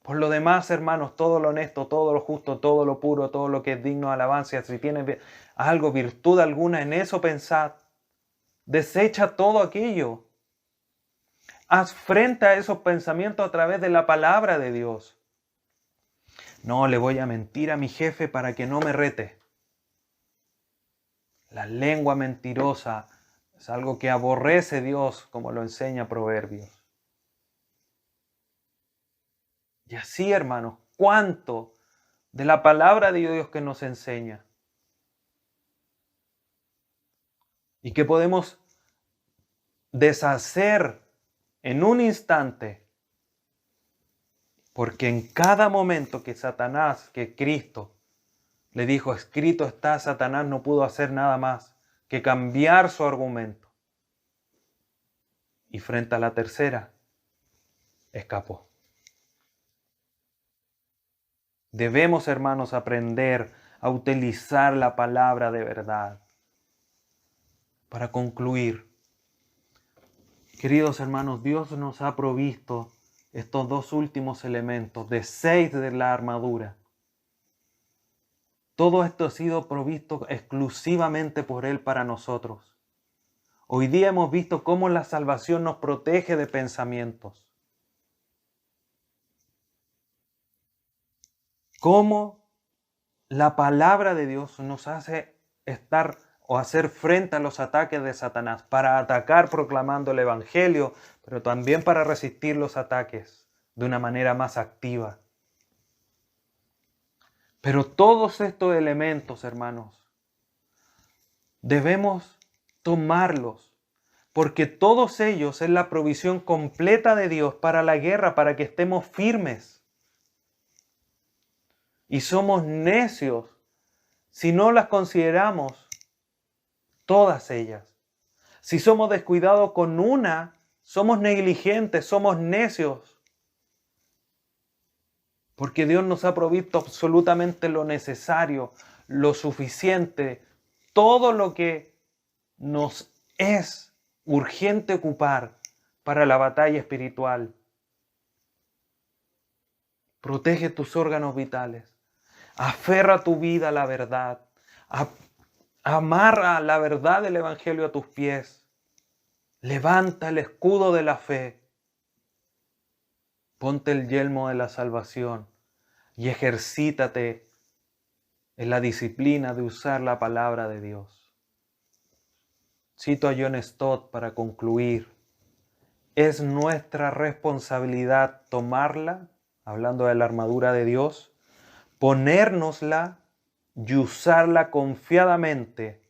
Por lo demás, hermanos, todo lo honesto, todo lo justo, todo lo puro, todo lo que es digno de alabanza, si tienes algo, virtud alguna, en eso pensad. Desecha todo aquello. Haz frente a esos pensamientos a través de la palabra de Dios. No le voy a mentir a mi jefe para que no me rete. La lengua mentirosa es algo que aborrece Dios, como lo enseña Proverbios. Y así, hermanos, ¿cuánto de la palabra de Dios que nos enseña? Y que podemos deshacer en un instante, porque en cada momento que Satanás, que Cristo le dijo, escrito está, Satanás no pudo hacer nada más que cambiar su argumento. Y frente a la tercera, escapó. Debemos, hermanos, aprender a utilizar la palabra de verdad. Para concluir, queridos hermanos, Dios nos ha provisto estos dos últimos elementos de 6 de la armadura. Todo esto ha sido provisto exclusivamente por Él para nosotros. Hoy día hemos visto cómo la salvación nos protege de pensamientos. Cómo la palabra de Dios nos hace estar o hacer frente a los ataques de Satanás, para atacar proclamando el Evangelio, pero también para resistir los ataques de una manera más activa. Pero todos estos elementos, hermanos, debemos tomarlos, porque todos ellos es la provisión completa de Dios para la guerra, para que estemos firmes. Y somos necios si no las consideramos todas ellas. Si somos descuidados con una, somos negligentes, somos necios. Porque Dios nos ha provisto absolutamente lo necesario, lo suficiente, todo lo que nos es urgente ocupar para la batalla espiritual. Protege tus órganos vitales. Aferra tu vida a la verdad. Amarra la verdad del Evangelio a tus pies. Levanta el escudo de la fe. Ponte el yelmo de la salvación y ejercítate en la disciplina de usar la palabra de Dios. Cito a John Stott para concluir. Es nuestra responsabilidad tomarla, hablando de la armadura de Dios, ponérnosla y usarla confiadamente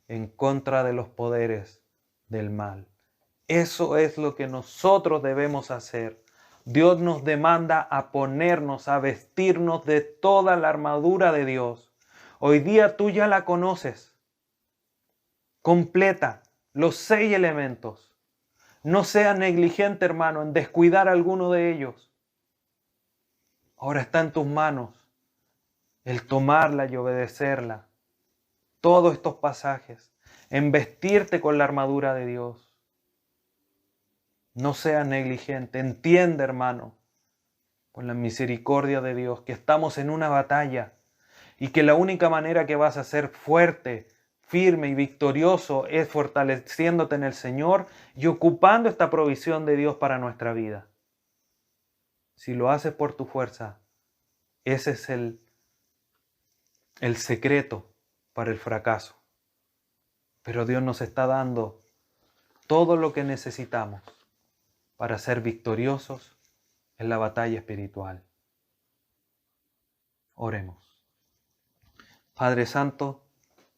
en contra de los poderes del mal. Eso es lo que nosotros debemos hacer. Dios nos demanda a ponernos, a vestirnos de toda la armadura de Dios. Hoy día tú ya la conoces, completa, los 6 elementos. No seas negligente, hermano, en descuidar alguno de ellos. Ahora está en tus manos el tomarla y obedecerla. Todos estos pasajes, en vestirte con la armadura de Dios. No seas negligente. Entiende, hermano, por la misericordia de Dios, que estamos en una batalla y que la única manera que vas a ser fuerte, firme y victorioso es fortaleciéndote en el Señor y ocupando esta provisión de Dios para nuestra vida. Si lo haces por tu fuerza, ese es el secreto para el fracaso. Pero Dios nos está dando todo lo que necesitamos para ser victoriosos en la batalla espiritual. Oremos. Padre Santo,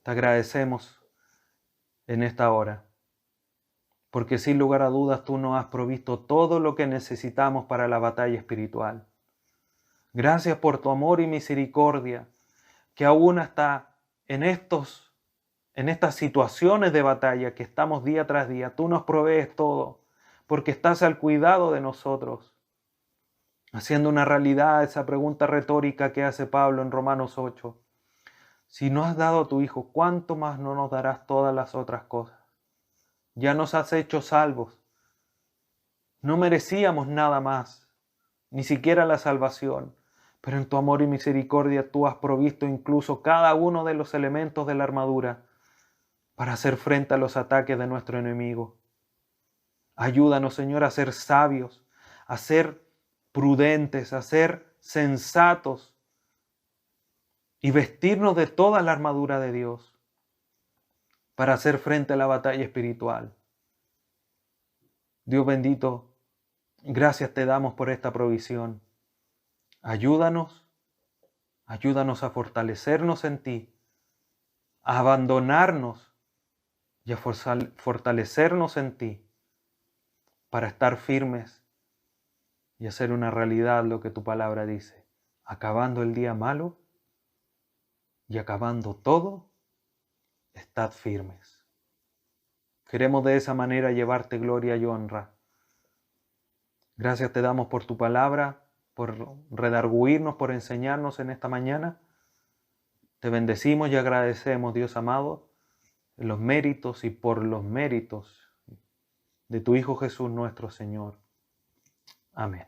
te agradecemos en esta hora, porque sin lugar a dudas tú nos has provisto todo lo que necesitamos para la batalla espiritual. Gracias por tu amor y misericordia, que aún hasta en estas situaciones de batalla que estamos día tras día, tú nos provees todo, porque estás al cuidado de nosotros. Haciendo una realidad esa pregunta retórica que hace Pablo en Romanos 8. Si no has dado a tu Hijo, ¿cuánto más no nos darás todas las otras cosas? Ya nos has hecho salvos. No merecíamos nada más, ni siquiera la salvación, pero en tu amor y misericordia tú has provisto incluso cada uno de los elementos de la armadura para hacer frente a los ataques de nuestro enemigo. Ayúdanos, Señor, a ser sabios, a ser prudentes, a ser sensatos y vestirnos de toda la armadura de Dios para hacer frente a la batalla espiritual. Dios bendito, gracias te damos por esta provisión. Ayúdanos a fortalecernos en ti, a abandonarnos y a fortalecernos en ti para estar firmes y hacer una realidad lo que tu palabra dice, acabando el día malo y acabando todo, estad firmes. Queremos de esa manera llevarte gloria y honra. Gracias te damos por tu palabra, por redarguirnos, por enseñarnos en esta mañana. Te bendecimos y agradecemos, Dios amado, los méritos y por los méritos de tu Hijo Jesús nuestro Señor. Amén.